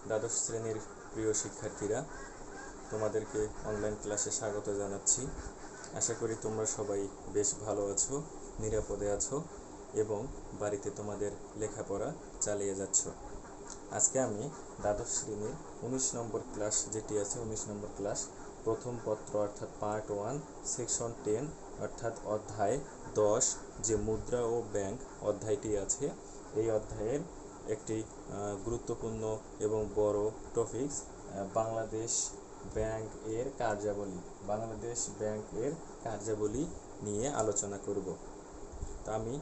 দ্বাদশ শ্রেণীর প্রিয় শিক্ষার্থীরা, তোমাদেরকে অনলাইন ক্লাসে স্বাগত জানাচ্ছি। আশা করি তোমরা সবাই বেশ ভালো আছো, নিরাপদে আছো এবং বাড়িতে তোমাদের লেখাপড়া চালিয়ে যাচ্ছ। আজকে আমি দ্বাদশ শ্রেণীর 19 নম্বর ক্লাস যেটি আছে 19 নম্বর ক্লাস প্রথম পত্র অর্থাৎ পার্ট 1 সেকশন 10 অর্থাৎ অধ্যায় 10 যে মুদ্রা ও ব্যাংক অধ্যায়টি আছে, এই অধ্যায়ের একটি গুরুত্বপূর্ণ এবং বড় টপিকস বাংলাদেশ ব্যাংক এর কার্যাবলী নিয়ে আলোচনা করব। তা আমি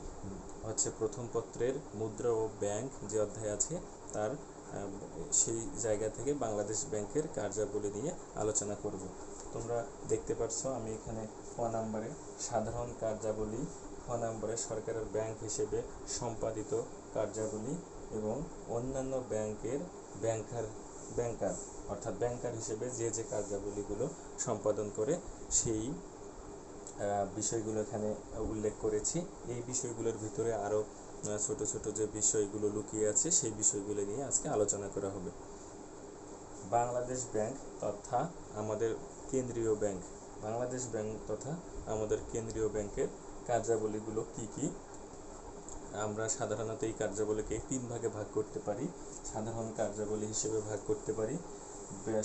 প্রথম পত্রের মুদ্রা ও ব্যাংক যে অধ্যায় আছে তার সেই জায়গা থেকে বাংলাদেশ ব্যাংকের কার্যাবলী নিয়ে আলোচনা করব। তোমরা দেখতে পাচ্ছ আমি এখানে ক নম্বরে সাধারণ কার্যাবলী, খ নম্বরে সরকারের ব্যাংক হিসেবে সম্পাদিত কার্যাবলী এবং অন্যান্য ব্যাংকের ব্যাংকার অর্থাৎ ব্যাংকার হিসেবে যে কার্যাবলীগুলো সম্পাদন করে সেই বিষয়গুলো এখানে উল্লেখ করেছি। এই বিষয়গুলোর ভিতরে আরও ছোট ছোট যে বিষয়গুলো লুকিয়ে আছে সেই বিষয়গুলো নিয়ে আজকে আলোচনা করা হবে। বাংলাদেশ ব্যাংক তথা আমাদের কেন্দ্রীয় ব্যাংক, বাংলাদেশ ব্যাংক তথা আমাদের কেন্দ্রীয় ব্যাংকের কার্যাবলীগুলো কি কি? আমরা সাধারণত এই কার্যাবলীকে 3 ভাগে ভাগ করতে পারি। সাধারণ কার্যাবলী হিসেবে ভাগ করতে পারি,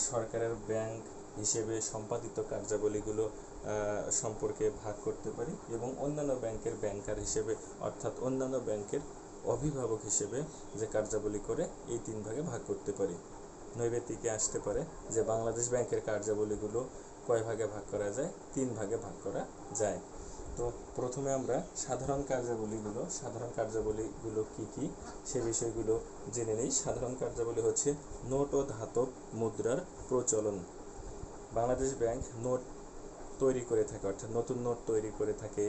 সরকারের ব্যাংক হিসেবে সম্পাদিত কার্যাবলীগুলো সম্পর্কে ভাগ করতে পারি এবং অন্যান্য ব্যাংকের ব্যাংকার হিসেবে অর্থাৎ অন্যান্য ব্যাংকের অভিভাবক হিসেবে যে কার্যাবলী করে এই 3 ভাগে ভাগ করতে পারি। নৈবেতিকে আসতে পারে যে বাংলাদেশ ব্যাংকের কার্যাবলীগুলো কয় ভাগে ভাগ করা যায়? 3 ভাগে ভাগ করা যায়। তো প্রথমে আমরা সাধারণ কার্যাবলীগুলো কি কি সে বিষয়গুলো জেনে নেই। সাধারণ কার্যাবলী হচ্ছে নোট ও ধাতব মুদ্রার প্রচলন। বাংলাদেশ ব্যাংক নোট তৈরি করে থাকে, অর্থাৎ নতুন নোট তৈরি করে থাকে,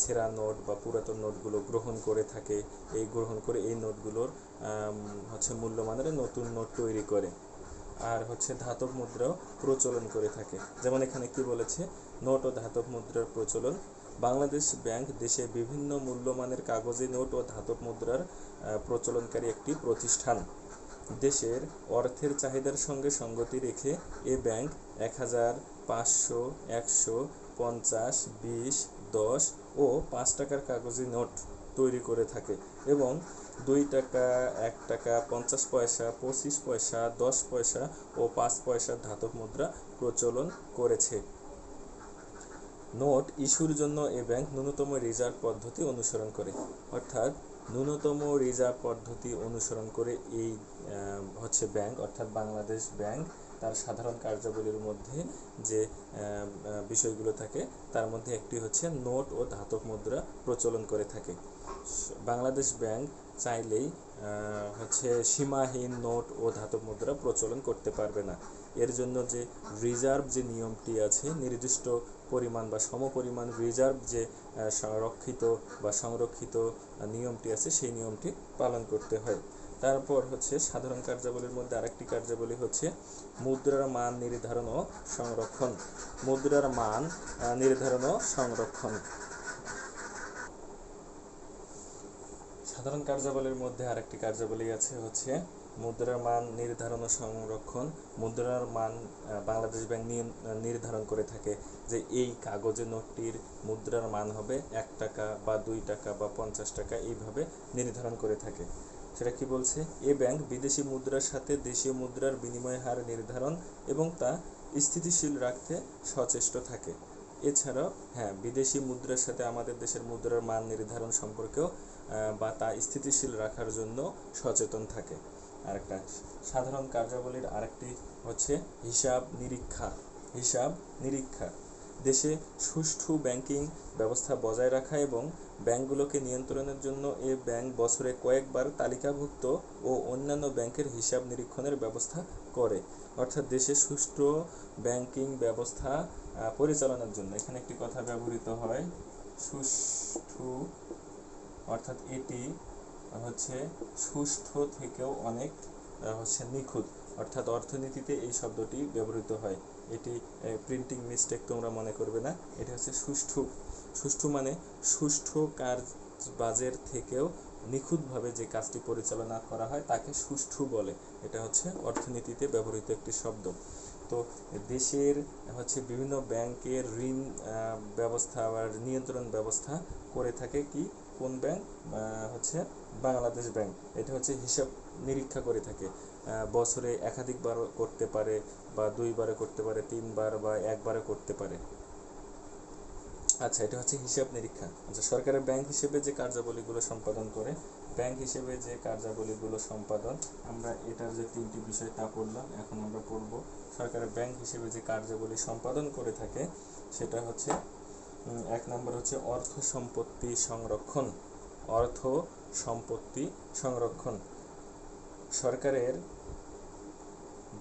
সেরা নোট বা পুরাতন নোটগুলো গ্রহণ করে থাকে। এই নোটগুলোর মূল্যমানের নতুন নোট তৈরি করে। আর ধাতব মুদ্রাও প্রচলন করে থাকে। যেমন এখানে কি বলেছে, নোট ও ধাতব মুদ্রার প্রচলন। বাংলাদেশ ব্যাংক দেশে বিভিন্ন মূল্যমানের কাগজে নোট ও ধাতব মুদ্রার প্রচলনকারী একটি প্রতিষ্ঠান। দেশের অর্থের চাহিদার সঙ্গে সঙ্গতি রেখে এ ব্যাংক 1000, 500, 100, 50, 20, 10 ও 5 টাকার কাগজে নোট তৈরি করে থাকে এবং 2 টাকা, 1 টাকা, 50 পয়সা, 25 পয়সা, 10 পয়সা ও 5 পয়সার ধাতব মুদ্রা প্রচলন করেছে। নোট ইস্যুর জন্য এ ব্যাংক ন্যূনতম রিজার্ভ পদ্ধতি অনুসরণ করে, অর্থাৎ ন্যূনতম রিজার্ভ পদ্ধতি অনুসরণ করে এই ব্যাংক অর্থাৎ বাংলাদেশ ব্যাংক তার সাধারণ কার্যাবলীর মধ্যে যে বিষয়গুলো থাকে তার মধ্যে একটি নোট ও ধাতব মুদ্রা প্রচলন করে থাকে। বাংলাদেশ ব্যাংক চাইলেই সীমাহীন নোট ও ধাতব মুদ্রা প্রচলন করতে পারবে না। এর জন্য যে রিজার্ভ যে নিয়মটি আছে, নির্দিষ্ট পরিমাণ বা সমপরিমাণ রিজার্ভ যে সংরক্ষিত নিয়মটি আছে সেই নিয়মটি পালন করতে হয়। তারপর সাধারণ কার্যাবলীর মধ্যে আরেকটি কার্যাবলী মুদ্রার মান নির্ধারণ ও সংরক্ষণ। মুদ্রার মান নির্ধারণ ও সংরক্ষণ। সাধারণ কার্যাবলীর মধ্যে আরেকটি কার্যাবলী আছে মুদ্রার মান নির্ধারণ ও সংরক্ষণ। মুদ্রার মান বাংলাদেশ ব্যাংক নির্ধারণ করে থাকে যে এই কাগজের নোটটির মুদ্রার মান হবে 1 টাকা বা 2 টাকা বা 50 টাকা, এইভাবে নির্ধারণ করে থাকে। সেটা কি বলছে? এ ব্যাংক বিদেশি মুদ্রার সাথে দেশীয় মুদ্রার বিনিময় হার নির্ধারণ এবং তা স্থিতিশীল রাখতে সচেষ্ট থাকে। এছাড়াও বিদেশি মুদ্রার সাথে আমাদের দেশের মুদ্রার মান নির্ধারণ সম্পর্কেও বা তা স্থিতিশীল রাখার জন্য সচেতন থাকে। আরেকটা সাধারণ কার্যাবলীর আরেকটি হিসাব নিরীক্ষা। দেশে সুষ্ঠু ব্যাংকিং ব্যবস্থা বজায় রাখা এবং ব্যাংকগুলোকে নিয়ন্ত্রণের জন্য এ ব্যাংক বছরে কয়েকবার তালিকাভুক্ত ও অন্যান্য ব্যাংকের হিসাব নিরীক্ষণের ব্যবস্থা করে। অর্থাৎ দেশে সুষ্ঠু ব্যাংকিং ব্যবস্থা পরিচালনার জন্য এখানে একটি কথা ব্যবহৃত হয়, সুষ্ঠু, অর্থাৎ এটি সুষ্ঠু থেকেও অনেক নিখুঁত, অর্থাৎ অর্থনীতিতে এই শব্দটি ব্যবহৃত হয়। এটি প্রিন্টিং মিস্টেক তোমরা মনে করবে না, এটা সুষ্ঠু মানে সুষ্ঠু কাজবাজের থেকেও নিখুঁতভাবে যে কাজটি পরিচালনা করা হয় তাকে সুষ্ঠু বলে। এটা হচ্ছে অর্থনীতিতে ব্যবহৃত একটি শব্দ। তো দেশের হচ্ছে বিভিন্ন ব্যাংকের ঋণ ব্যবস্থা বা নিয়ন্ত্রণ ব্যবস্থা করে থাকে কি কোন ব্যাংক? হচ্ছে বাংলাদেশ ব্যাংক। এটা হচ্ছে হিসাব নিরীক্ষা করে থাকে, বছরে একাধিকবার করতে পারে, বা 2 বারে করতে পারে, 3 বার বা 1বারে করতে পারে। আচ্ছা, এটা হচ্ছে হিসাব নিরীক্ষা। আচ্ছা, সরকারের ব্যাংক হিসেবে যে কার্যাবলীগুলো সম্পাদন করে, ব্যাংক হিসেবে যে কার্যাবলীগুলো সম্পাদন, আমরা এটার যে 3টি বিষয় তা পড়লাম। এখন আমরা পড়ব সরকারের ব্যাংক হিসেবে যে কার্যাবলী সম্পাদন করে থাকে, সেটা হচ্ছে 1 নম্বর হচ্ছে অর্থ সম্পত্তি সংরক্ষণ। অর্থ সম্পত্তি সংরক্ষণ। সরকারের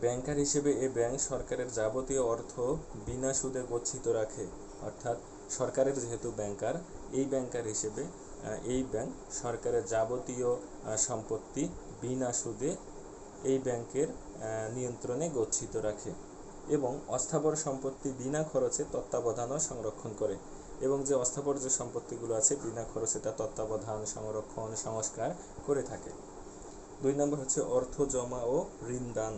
ব্যাংকার হিসেবে এ ব্যাংক সরকারের যাবতীয় অর্থ বিনা সুদে গচ্ছিত রাখে। অর্থাৎ সরকারের যেহেতু ব্যাংকার, এই ব্যাংকার হিসেবে এই ব্যাংক সরকারের যাবতীয় সম্পত্তি বিনা সুদে এই ব্যাংকের নিয়ন্ত্রণে গচ্ছিত রাখে, এবং অস্থাবর সম্পত্তি বিনা খরচে তত্ত্বাবধান ও সংরক্ষণ করে। এবং যে অস্থাবর যে সম্পত্তিগুলো আছে বিনা খরচে তা তত্ত্বাবধান, সংরক্ষণ, সংস্কার করে থাকে। 2 নম্বর হচ্ছে অর্থ জমা ও ঋণ দান।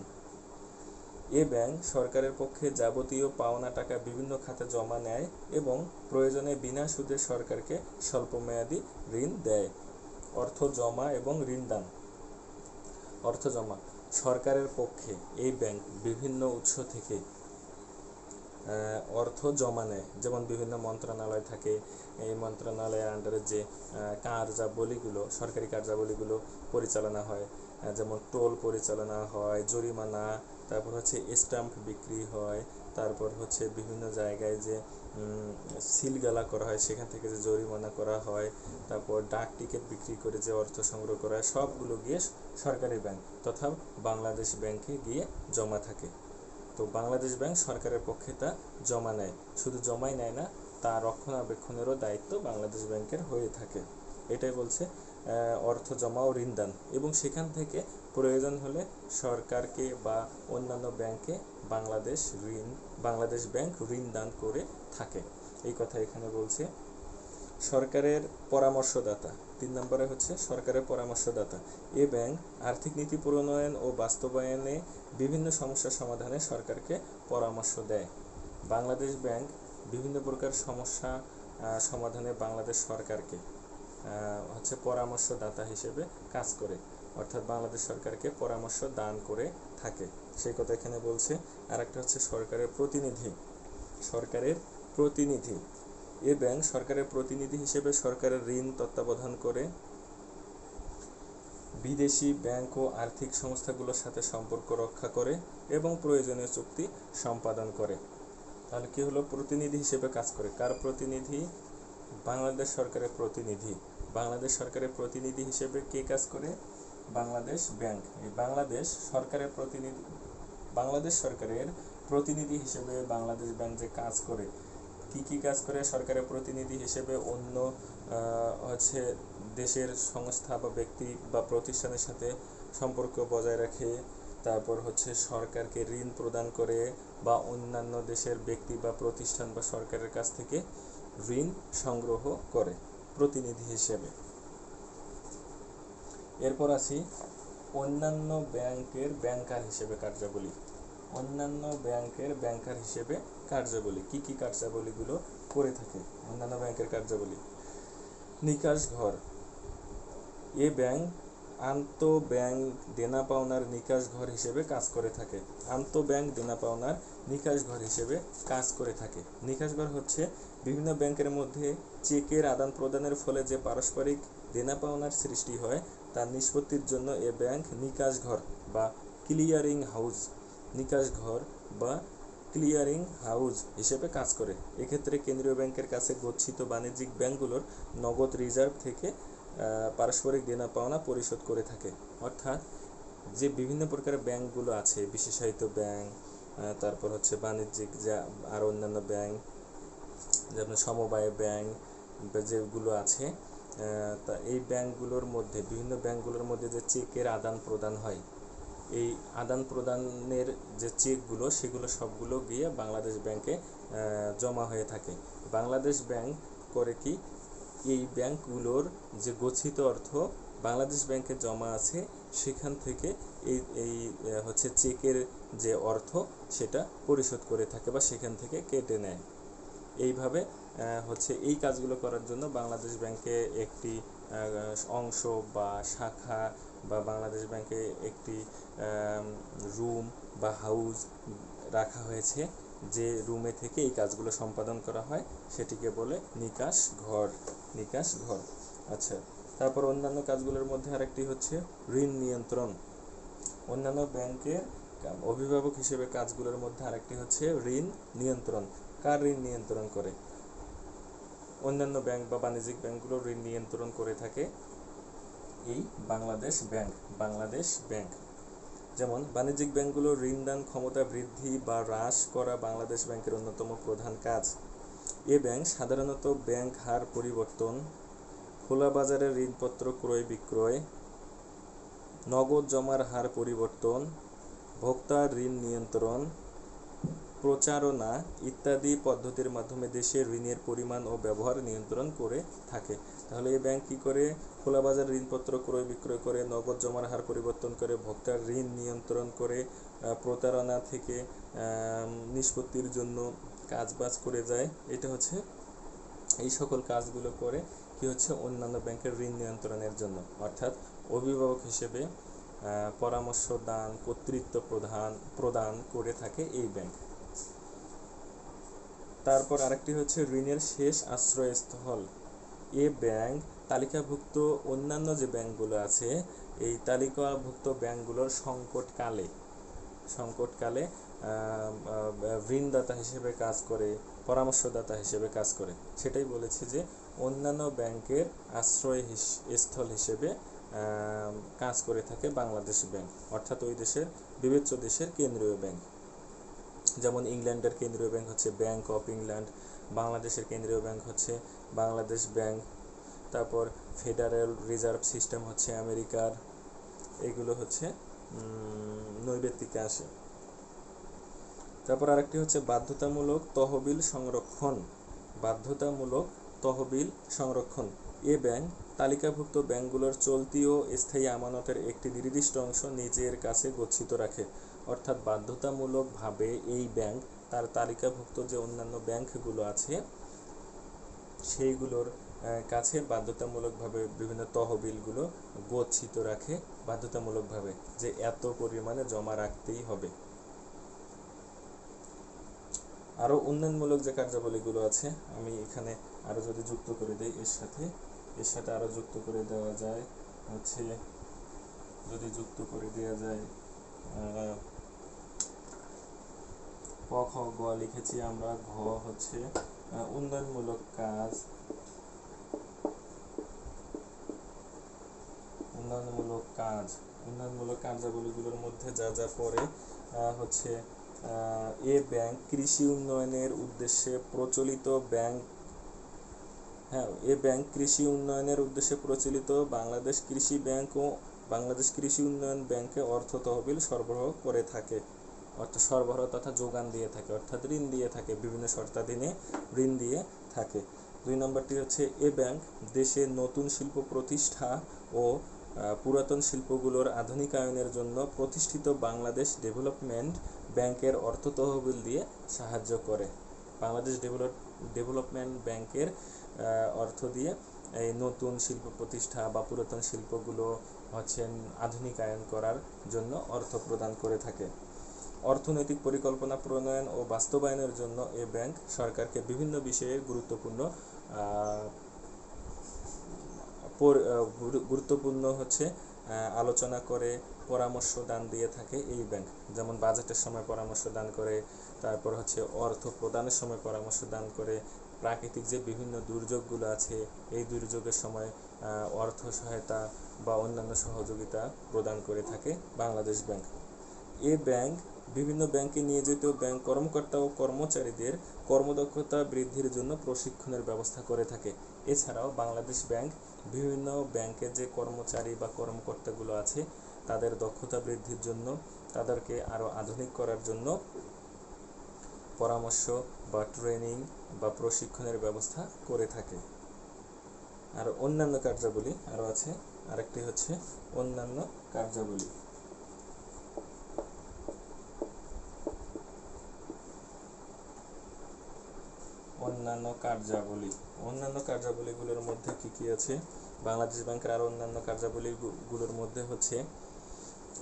এ ব্যাংক সরকারের পক্ষে যাবতীয় পাওনা টাকা বিভিন্ন খাতে জমা নেয় এবং প্রয়োজনে বিনা সুদে সরকারকে স্বল্পমেয়াদী ঋণ দেয়। অর্থ জমা এবং ঋণ দান। অর্থ জমা। সরকারের পক্ষে এই ব্যাংক বিভিন্ন উৎস থেকে অর্থ জমা নেয়, যেমন বিভিন্ন মন্ত্রণালয় থাকে, এই মন্ত্রণালয়ের আন্ডারে যে কার্যাবলীগুলো, সরকারি কার্যাবলীগুলো পরিচালনা হয়, যেমন টোল পরিচালনা হয়, জরিমানা, তারপর হচ্ছে স্ট্যাম্প বিক্রি হয়, তারপর হচ্ছে বিভিন্ন জায়গায় যে সিলগালা করা হয় সেখান থেকে যে জরিমানা করা হয়, তারপর ডাক টিকিট বিক্রি করে যে অর্থ সংগ্রহ করা হয়, সবগুলো গিয়ে সরকারি ব্যাংক তথা বাংলাদেশ ব্যাংকে গিয়ে জমা থাকে। তো বাংলাদেশ ব্যাংক সরকারের পক্ষে তা জমা নেয়, শুধু জমাই নেয় না, তা রক্ষণাবেক্ষণেরও দায়িত্ব বাংলাদেশ ব্যাংকের হয়ে থাকে। এটাই বলছে অর্থ জমা ও ঋণ দান। এবং সেখান থেকে প্রয়োজন হলে সরকারকে বা অন্যান্য ব্যাংকে বাংলাদেশ ব্যাংক ঋণ দান করে থাকে, এই কথা এখানে বলছে। সরকারের পরামর্শদাতা। 3 নম্বরে হচ্ছে সরকারের পরামর্শদাতা। এ ব্যাংক আর্থিক নীতি প্রণয়ন ও বাস্তবায়নে বিভিন্ন সমস্যা সমাধানে সরকারকে পরামর্শ দেয়। বাংলাদেশ ব্যাংক বিভিন্ন প্রকার সমস্যা সমাধানে বাংলাদেশ সরকারকে হচ্ছে পরামর্শদাতা হিসেবে কাজ করে, অর্থাৎ বাংলাদেশ সরকারকে পরামর্শ দান করে থাকে, সেই কথা এখানে বলছে। আর একটা হচ্ছে সরকারের প্রতিনিধি। সরকারের প্রতিনিধি। এ ব্যাংক সরকারের প্রতিনিধি হিসেবে সরকারের ঋণ তত্ত্বাবধান করে, বিদেশি ব্যাংক ও আর্থিক সংস্থাগুলোর সাথে সম্পর্ক রক্ষা করে এবং প্রয়োজনীয় চুক্তি সম্পাদন করে। তাহলে কি হলো? প্রতিনিধি হিসেবে কাজ করে। কার প্রতিনিধি? বাংলাদেশ সরকারের প্রতিনিধি। বাংলাদেশ সরকারের প্রতিনিধি হিসেবে কে কাজ করে? বাংলাদেশ ব্যাংক। এই বাংলাদেশ সরকারের প্রতিনিধি হিসেবে বাংলাদেশ ব্যাংক যে কাজ করে, কি কাজ করে সরকারের প্রতিনিধি হিসেবে? অন্য হচ্ছে দেশের সংস্থা বা ব্যক্তি বা প্রতিষ্ঠানের সাথে সম্পর্ক বজায় রাখে, তারপর হচ্ছে সরকারকে ঋণ প্রদান করে, বা অন্যান্য দেশের ব্যক্তি বা প্রতিষ্ঠান বা সরকারের কাছ থেকে ঋণ সংগ্রহ করে প্রতিনিধি হিসেবে। এরপর আসি অন্যান্য ব্যাংকের ব্যাংকার হিসেবে কার্যাবলী। অন্যান্য ব্যাংকের ব্যাংকার হিসেবে কার্যাবলী। কি কার্যাবলীগুলো করে থাকে অন্যান্য ব্যাংকের কার্যাবলী? নিকাশ ঘর। এ ব্যাংক আন্তঃব্যাংক দেনা পাওনার নিকাশ ঘর হিসেবে কাজ করে থাকে। আন্তঃব্যাংক দেনা পাওনার নিকাশ ঘর হিসেবে কাজ করে থাকে। নিকাশ ঘর হচ্ছে বিভিন্ন ব্যাংকের মধ্যে চেকের আদান প্রদানের ফলে যে পারস্পরিক দেনা পাওনার সৃষ্টি হয় তার নিষ্পত্তির জন্য এ ব্যাংক নিকাশ ঘর বা ক্লিয়ারিং হাউস হিসেবে কাজ করে। এক্ষেত্রে কেন্দ্রীয় ব্যাংকের কাছে গচ্ছিত বাণিজ্যিক ব্যাংকগুলোর নগদ রিজার্ভ থেকে পারস্পরিক দেনা পাওনা পরিশোধ করে থাকে। অর্থাৎ যে বিভিন্ন প্রকারের ব্যাংকগুলো আছে, বিশেষায়িত ব্যাংক, তারপর হচ্ছে বাণিজ্যিক যা আর অন্যান্য ব্যাংক, যেমন সমবায় ব্যাংক যেগুলো আছে, তা এই ব্যাংকগুলোর মধ্যে বিভিন্ন ব্যাংকগুলোর মধ্যে যে চেকের আদান প্রদান হয়, এই আদান প্রদানের যে চেকগুলো সেগুলো সবগুলো গিয়ে বাংলাদেশ ব্যাংকে জমা হয়ে থাকে। বাংলাদেশ ব্যাংক করে কি? এই ব্যাংকগুলোর যে গচ্ছিত অর্থ বাংলাদেশ ব্যাংকে জমা আছে সেখান থেকে এই এই হচ্ছে চেকের যে অর্থ সেটা পরিশোধ করে থাকে বা সেখান থেকে কেটে নেয়। এইভাবে হচ্ছে এই কাজগুলো করার জন্য বাংলাদেশ ব্যাংকে একটি অংশ বা শাখা বা বাংলাদেশ ব্যাংকে একটি রুম বা হাউস রাখা হয়েছে, যে রুমে থেকে এই কাজগুলো সম্পাদন করা হয় সেটিকে বলে নিকাশ ঘর। নিকাশ ঘর। আচ্ছা, তারপর অন্যান্য কাজগুলোর মধ্যে আরেকটি হচ্ছে ঋণ নিয়ন্ত্রণ। অন্যান্য ব্যাংকের অভিভাবক হিসেবে কাজগুলোর মধ্যে আরেকটি হচ্ছে ঋণ নিয়ন্ত্রণ। কার ঋণ নিয়ন্ত্রণ করে? অন্যান্য ব্যাংক বা বাণিজ্যিক ব্যাংকগুলো ঋণ নিয়ন্ত্রণ করে থাকে এই বাংলাদেশ ব্যাংক। বাংলাদেশ ব্যাংক যেমন বাণিজ্যিক ব্যাংকগুলোর ঋণদান ক্ষমতা বৃদ্ধি বা হ্রাস করা বাংলাদেশ ব্যাংকের অন্যতম প্রধান কাজ। এ ব্যাংক সাধারণত ব্যাংক হার পরিবর্তন, খোলা বাজারে ঋণপত্র ক্রয় বিক্রয়, নগদ জমার হার পরিবর্তন, ভোক্তার ঋণ নিয়ন্ত্রণ, প্রচারণা ইত্যাদি পদ্ধতির মাধ্যমে দেশের ঋণের পরিমাণ ও ব্যবহার নিয়ন্ত্রণ করে থাকে। তাহলে এই ব্যাংক কী করে? খোলা বাজার ঋণপত্র ক্রয় বিক্রয় করে, নগদ জমার হার পরিবর্তন করে, ভোক্তার ঋণ নিয়ন্ত্রণ করে, প্রতারণা থেকে নিষ্পত্তির জন্য কাজবাজ করে যায়। এটা হচ্ছে এই সকল কাজগুলো করে কি হচ্ছে অন্যান্য ব্যাংকের ঋণ নিয়ন্ত্রণের জন্য, অর্থাৎ অভিভাবক হিসেবে পরামর্শ দান, কর্তৃত্ব প্রদান করে থাকে এই ব্যাংক। তারপর আরেকটি হচ্ছে ঋণের শেষ আশ্রয়স্থল। এ ব্যাংক তালিকাভুক্ত অন্যান্য যে ব্যাংকগুলো আছে এই তালিকাভুক্ত ব্যাংকগুলোর সংকটকালে ঋণদাতা হিসেবে কাজ করে, পরামর্শদাতা হিসেবে কাজ করে। সেটাই বলেছি যে অন্যান্য ব্যাংকের আশ্রয়স্থল হিসেবে কাজ করে থাকে বাংলাদেশ ব্যাংক, অর্থাৎ ওই দেশের বিবেচ্য দেশের কেন্দ্রীয় ব্যাংক। যেমন ইংল্যান্ডের কেন্দ্রীয় ব্যাংক হচ্ছে ব্যাংক অফ ইংল্যান্ড, বাংলাদেশের কেন্দ্রীয় ব্যাংক হচ্ছে বাংলাদেশ ব্যাংক, তারপর ফেডারেল রিজার্ভ সিস্টেম হচ্ছে আমেরিকার। এগুলো হচ্ছে নৈবেত্তিকে আসে। তারপর আরেকটি হচ্ছে বাধ্যতামূলক তহবিল সংরক্ষণ। বাধ্যতামূলক তহবিল সংরক্ষণ। এ ব্যাংক তালিকাভুক্ত ব্যাংকগুলোর চলতি ও স্থায়ী আমানতের একটি নির্দিষ্ট অংশ নিজের কাছে গচ্ছিত রাখে, অর্থাৎ বাধ্যতামূলকভাবে এই ব্যাংক তার তালিকাভুক্ত যে অন্যান্য ব্যাংকগুলো আছে সেইগুলোর কাছে বাধ্যতামূলকভাবে বিভিন্ন তহবিলগুলো গচ্ছিত রাখে বাধ্যতামূলকভাবে, যে এত পরিমাণে জমা রাখতেই হবে। আরও উন্নয়নমূলক যে কার্যাবলীগুলো আছে আমি এখানে আরও যদি যুক্ত করে দিই এর সাথে আরও যুক্ত করে দেওয়া যায় হচ্ছে, যদি যুক্ত করে দেওয়া যায় ক খ গ লিখেছি আমরা, ঘ হচ্ছে উন্নয়নমূলক কাজ, উন্নয়নমূলক কার্যাবলীগুলোর মধ্যে যা যা পড়ে হচ্ছে এ ব্যাংক কৃষি উন্নয়নের উদ্দেশ্যে প্রচলিত বাংলাদেশ কৃষি ব্যাংক ও বাংলাদেশ কৃষি উন্নয়ন ব্যাংকে অর্থ তহবিল সরবরাহ করে থাকে, অর্থাৎ সরবরাহ তথা যোগান দিয়ে থাকে, অর্থাৎ ঋণ দিয়ে থাকে, বিভিন্ন শর্তাধীনে ঋণ দিয়ে থাকে। 2 নম্বরটি হচ্ছে এ ব্যাংক দেশে নতুন শিল্প প্রতিষ্ঠা ও পুরাতন শিল্পগুলোর আধুনিকায়নের জন্য প্রতিষ্ঠিত বাংলাদেশ ডেভেলপমেন্ট ব্যাংকের অর্থ তহবিল দিয়ে সাহায্য করে। বাংলাদেশ ডেভেলপমেন্ট ব্যাংকের অর্থ দিয়ে এই নতুন শিল্প প্রতিষ্ঠা বা পুরাতন শিল্পগুলো হচ্ছে আধুনিকায়ন করার জন্য অর্থ প্রদান করে থাকে। অর্থনৈতিক পরিকল্পনা প্রণয়ন ও বাস্তবায়নের জন্য এ ব্যাংক সরকারকে বিভিন্ন বিষয়ে গুরুত্বপূর্ণ হচ্ছে আলোচনা করে পরামর্শ দান দিয়ে থাকে এই ব্যাংক। যেমন বাজেটের সময় পরামর্শ দান করে, তারপর হচ্ছে অর্থ প্রদানের সময় পরামর্শ দান করে, প্রাকৃতিক যে বিভিন্ন দুর্যোগগুলো আছে এই দুর্যোগের সময় অর্থ সহায়তা বা অন্যান্য সহযোগিতা প্রদান করে থাকে বাংলাদেশ ব্যাংক। এ ব্যাংক বিভিন্ন ব্যাংকে নিয়োজিত ব্যাংক কর্মকর্তা ও কর্মচারীদের কর্মদক্ষতা বৃদ্ধির জন্য প্রশিক্ষণের ব্যবস্থা করে থাকে। এছাড়াও বাংলাদেশ ব্যাংক বিভিন্ন ব্যাংকের যে কর্মচারী বা কর্মকর্তাগুলো আছে তাদের দক্ষতা বৃদ্ধির জন্য, তাদেরকে আরও আধুনিক করার জন্য পরামর্শ বা ট্রেনিং বা প্রশিক্ষণের ব্যবস্থা করে থাকে। আর অন্যান্য কার্যাবলী আরও আছে, আরেকটি হচ্ছে অন্যান্য কার্যাবলী। অন্যান্য কার্যাবলীগুলোর মধ্যে কি কি আছে? বাংলাদেশ ব্যাংকের আরও অন্যান্য কার্যাবলীগুলোর মধ্যে হচ্ছে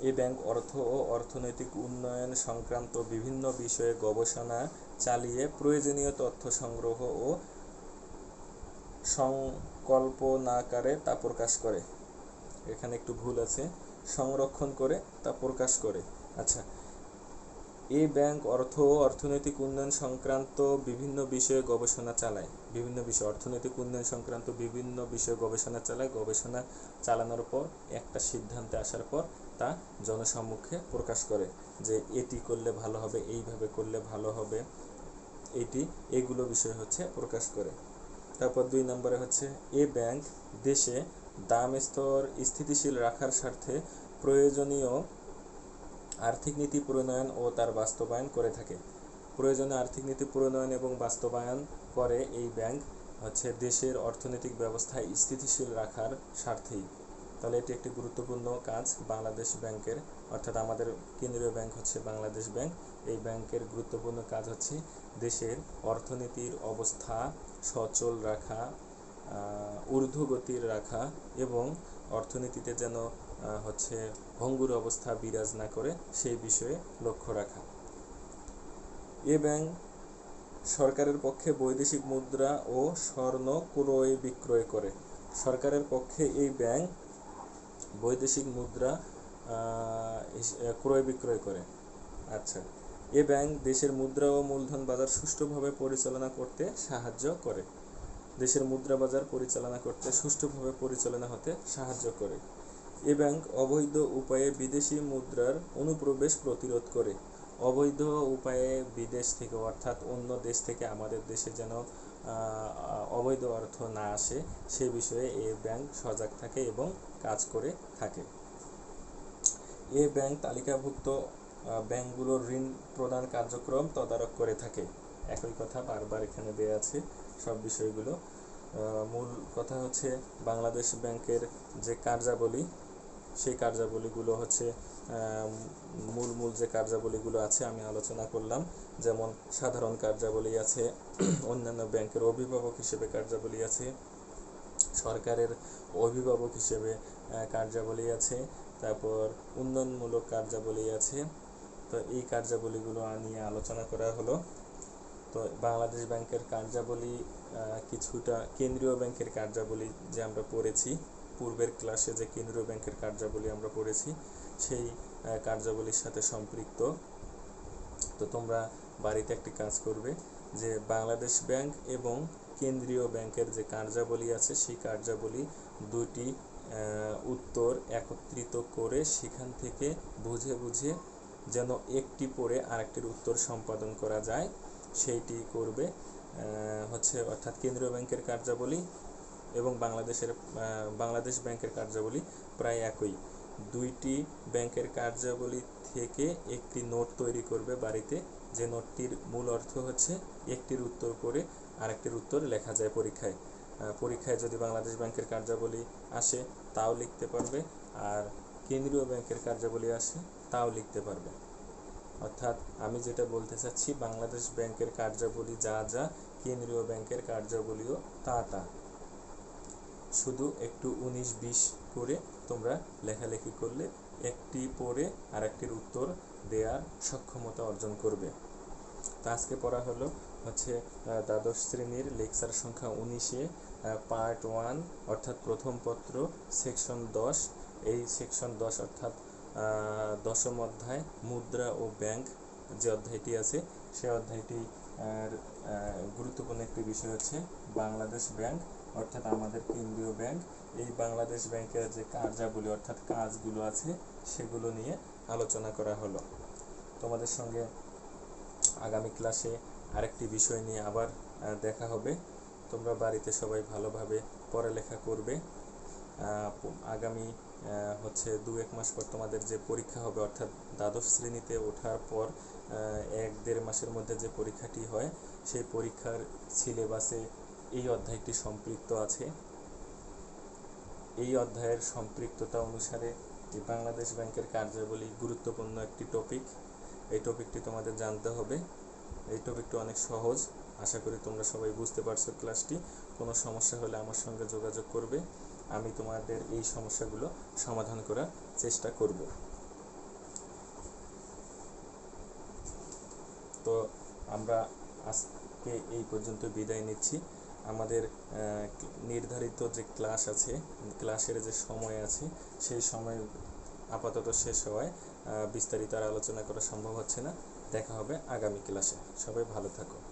এই ব্যাংক অর্থ ও অর্থনৈতিক উন্নয়ন সংক্রান্ত বিভিন্ন বিষয়ে গবেষণা চালিয়ে প্রয়োজনীয় তথ্য সংগ্রহ ও সংকল্পনাকারে তা প্রকাশ করে। এখানে একটু ভুল আছে, সংরক্ষণ করে তা প্রকাশ করে। আচ্ছা, এই ব্যাংক অর্থ ও অর্থনৈতিক উন্নয়ন সংক্রান্ত বিভিন্ন বিষয়ে গবেষণা চালায়। অর্থনৈতিক উন্নয়ন সংক্রান্ত বিভিন্ন বিষয়ে গবেষণা চালায়। গবেষণা চালানোর পর একটা সিদ্ধান্তে আসার পর তা জনসম্মুখে প্রকাশ করে যে এটি করলে ভালো হবে, এইভাবে করলে ভালো হবে, এগুলো বিষয় হচ্ছে প্রকাশ করে। তারপর 2 নম্বরে হচ্ছে এ ব্যাংক দেশে দাম স্তর স্থিতিশীল রাখার স্বার্থে প্রয়োজনীয় আর্থিক নীতি প্রণয়ন ও তার বাস্তবায়ন করে থাকে। প্রয়োজনীয় আর্থিক নীতি প্রণয়ন এবং বাস্তবায়ন করে এই ব্যাংক হচ্ছে দেশের অর্থনৈতিক ব্যবস্থা স্থিতিশীল রাখার স্বার্থেই। তাহলে এটি একটি গুরুত্বপূর্ণ কাজ বাংলাদেশ ব্যাংকের, অর্থাৎ আমাদের কেন্দ্রীয় ব্যাংক হচ্ছে বাংলাদেশ ব্যাংক। এই ব্যাংকের গুরুত্বপূর্ণ কাজ হচ্ছে দেশের অর্থনীতির অবস্থা সচল রাখা, ঊর্ধ্বগতির রাখা এবং অর্থনীতিতে যেন হচ্ছে ভঙ্গুর অবস্থা বিরাজ না করে সেই বিষয়ে লক্ষ্য রাখা। এ ব্যাংক সরকারের পক্ষে বৈদেশিক মুদ্রা ও স্বর্ণ ক্রয় বিক্রয় করে। সরকারের পক্ষে এই ব্যাংক বৈদেশিক মুদ্রা ক্রয় বিক্রয় করে। আচ্ছা, এ ব্যাংক দেশের মুদ্রা ও মূলধন বাজার সুষ্ঠুভাবে পরিচালনা করতে সাহায্য করে। দেশের মুদ্রা বাজার সুষ্ঠুভাবে পরিচালনা হতে সাহায্য করে। এ ব্যাংক অবৈধ উপায়ে বিদেশি মুদ্রার অনুপ্রবেশ প্রতিরোধ করে। অবৈধ উপায়ে বিদেশ থেকে, অর্থাৎ অন্য দেশ থেকে আমাদের দেশে যেন অবৈধ অর্থ না আসে সে বিষয়ে এই ব্যাংক সজাগ থাকে এবং কাজ করে থাকে। এই ব্যাংক তালিকাভুক্ত ব্যাংকগুলোর ঋণ প্রদান কার্যক্রম তদারক করে থাকে। একই কথা বারবার এখানে দেয়া আছে সব বিষয়গুলো। মূল কথা হচ্ছে বাংলাদেশ ব্যাংকের যে কার্যাবলী, সেই কার্যাবলীগুলো হচ্ছে মূল যে কার্যাবলীগুলো আছে আমি আলোচনা করলাম। যেমন সাধারণ কার্যাবলী আছে, অন্যান্য ব্যাংকের অভিভাবক হিসেবে কার্যাবলী আছে, সরকারের অভিভাবক হিসেবে কার্যাবলী আছে, তারপর উন্নয়নমূলক কার্যাবলী আছে। তো এই কার্যাবলীগুলো নিয়ে আলোচনা করা হলো। তো বাংলাদেশ ব্যাংকের কার্যাবলী কিছুটা কেন্দ্রীয় ব্যাংকের কার্যাবলী যে আমরা পড়েছি পূর্বের ক্লাসে, যে কেন্দ্রীয় ব্যাংকের কার্যাবলী আমরা পড়েছি সেই কার্যাবলীর সাথে সম্পৃক্ত। তো তোমরা বাড়িতে একটি কাজ করবে যে বাংলাদেশ ব্যাংক এবং কেন্দ্রীয় ব্যাংকের যে কার্যাবলী আছে সেই কার্যাবলী দুটি উত্তর একত্রিত করে সেখান থেকে বুঝে যেন একটি পড়ে আরেকটির উত্তর সম্পাদন করা যায় সেইটি করবে হচ্ছে। অর্থাৎ কেন্দ্রীয় ব্যাংকের কার্যাবলী এবং বাংলাদেশ ব্যাংকের কার্যাবলী প্রায় একই। দুইটি ব্যাংকের কার্যাবলী থেকে একটি নোট তৈরি করবে বাড়িতে, যে নোটটির মূল অর্থ হচ্ছে একটির উত্তর করে আরেকটির উত্তর লেখা যায় পরীক্ষায় যদি বাংলাদেশ ব্যাংকের কার্যাবলী আসে তাও লিখতে পারবে, আর কেন্দ্রীয় ব্যাংকের কার্যাবলী আসে তাও লিখতে পারবে। অর্থাৎ আমি যেটা বলতে চাচ্ছি, বাংলাদেশ ব্যাংকের কার্যাবলী যা কেন্দ্রীয় ব্যাংকের কার্যাবলীও তা। শুধু একটু 19-20 করে তোমরা লেখালেখি করলে একটি পড়ে আরেকটির উত্তর দেওয়ার সক্ষমতা অর্জন করবে। তো আজকে পড়া হলো হচ্ছে দ্বাদশ শ্রেণীর লেকচার সংখ্যা 19-এ পার্ট 1 অর্থাৎ প্রথম পত্র সেকশন 10। এই সেকশন 10 অর্থাৎ 10ম অধ্যায় মুদ্রা ও ব্যাংক যে অধ্যায়টি আছে সেই অধ্যায়টি গুরুত্বপূর্ণ একটি বিষয় হচ্ছে বাংলাদেশ ব্যাংক অর্থাৎ আমাদের কেন্দ্রীয় ব্যাংক। এই বাংলাদেশ ব্যাংকের যে কার্যাবলী অর্থাৎ কাজগুলো আছে সেগুলো নিয়ে আলোচনা করা হলো। তোমাদের সঙ্গে আগামী ক্লাসে আরেকটি বিষয় নিয়ে আবার দেখা হবে। তোমরা বাড়িতে সবাই ভালোভাবে পড়ালেখা করবে। আগামী হচ্ছে 2-1 মাস পর তোমাদের যে পরীক্ষা হবে, অর্থাৎ দ্বাদশ শ্রেণীতে ওঠার পর 1-1.5 মাসের মধ্যে যে পরীক্ষাটি হয় সেই পরীক্ষার সিলেবাসে এই অধ্যায়টি সম্পৃক্ত আছে। এই অধ্যায়ের সম্পৃক্ততা অনুসারে এই বাংলাদেশ ব্যাংকের কার্যাবলী গুরুত্বপূর্ণ একটি টপিক। এই টপিকটি তোমাদের জানতে হবে। এই টপিকটি অনেক সহজ, আশা করি তোমরা সবাই বুঝতে পারছো ক্লাসটি। কোনো সমস্যা হলে আমার সঙ্গে যোগাযোগ করবে, আমি তোমাদের এই সমস্যাগুলো সমাধান করার চেষ্টা করব। তো আমরা আজকে এই পর্যন্ত বিদায় নিচ্ছি। আমাদের নির্ধারিত যে ক্লাস আছে, ক্লাসের যে সময় আছে, সেই সময় আপাতত শেষ হওয়ায় বিস্তারিত আর আলোচনা করা সম্ভব হচ্ছে না। দেখা হবে আগামী ক্লাসে। সবাই ভালো থাকো।